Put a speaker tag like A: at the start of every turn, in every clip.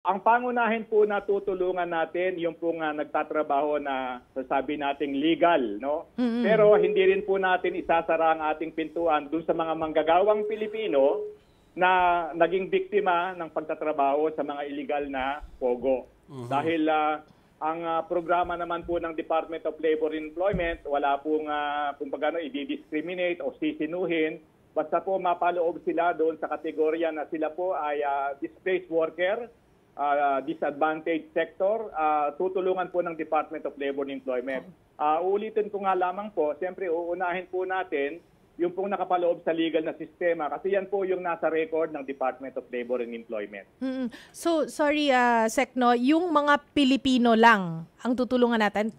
A: Ang pangunahin po na tutulungan natin yung pong nagtatrabaho na sasabi nating legal, no?
B: Mm.
A: Pero hindi rin po natin isasara ang ating pintuan dun sa mga manggagawang Pilipino na naging biktima ng pagtatrabaho sa mga illegal na pogo. Dahil ang programa naman po ng Department of Labor and Employment, wala pong kumbaga i-discriminate o sisinuhin. Basta po mapaloob sila doon sa kategorya na sila po ay displaced worker, disadvantaged sector, tutulungan po ng Department of Labor and Employment. Uulitin ko nga lamang po, siyempre uunahin po natin yung pong nakapaloob sa legal na sistema kasi yan po yung nasa record ng Department of Labor and Employment.
B: So, sorry, Sekno, yung mga Pilipino lang ang tutulungan natin,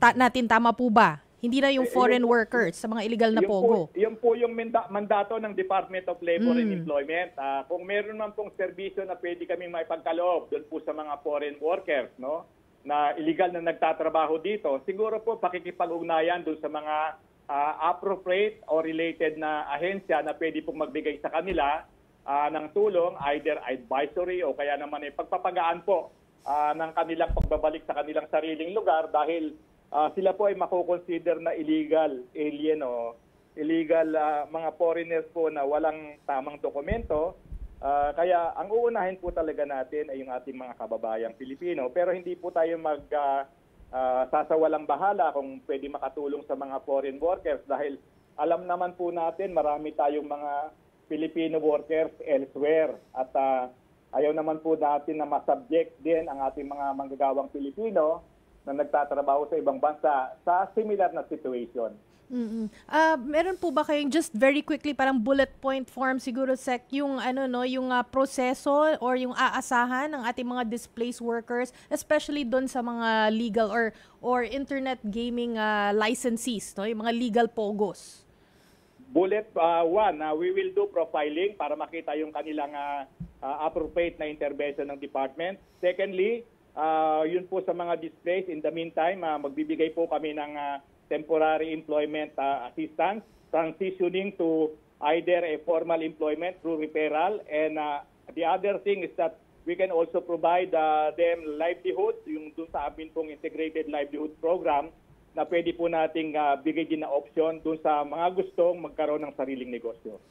B: tama po ba? Hindi na yung foreign workers sa mga illegal na pogo.
A: Yun po yung mandato ng Department of Labor and Employment. Kung meron man pong serbisyo na pwede kami maipagkaloob doon po sa mga foreign workers, no, na illegal na nagtatrabaho dito, siguro po pakikipag-ugnayan doon sa mga appropriate or related na ahensya na pwede pong magbigay sa kanila ng tulong, either advisory o kaya naman pagpapagaan po ng kanilang pagbabalik sa kanilang sariling lugar dahil sila po ay makukonsider na illegal alien o illegal mga foreigners po na walang tamang dokumento. Kaya ang uunahin po talaga natin ay yung ating mga kababayang Pilipino. Pero hindi po tayo sasawalang bahala kung pwede makatulong sa mga foreign workers dahil alam naman po natin marami tayong mga Filipino workers elsewhere at ayaw naman po natin na masubject din ang ating mga manggagawang Pilipino na nagtatrabaho sa ibang bansa sa similar na situation.
B: Meron po ba kayong just very quickly parang bullet point form siguro Sec yung yung proseso or yung aasahan ng ating mga displaced workers especially doon sa mga legal or internet gaming licensees, no, yung mga legal pogos?
A: Bullet one, we will do profiling para makita yung kanilang appropriate na intervention ng department. Secondly, yun po sa mga displaced, in the meantime, magbibigay po kami ng temporary employment assistance, transitioning to either a formal employment through referral. And the other thing is that we can also provide them livelihood, yung doon sa amin pong integrated livelihood program na pwede po nating bigay din na option doon sa mga gustong magkaroon ng sariling negosyo.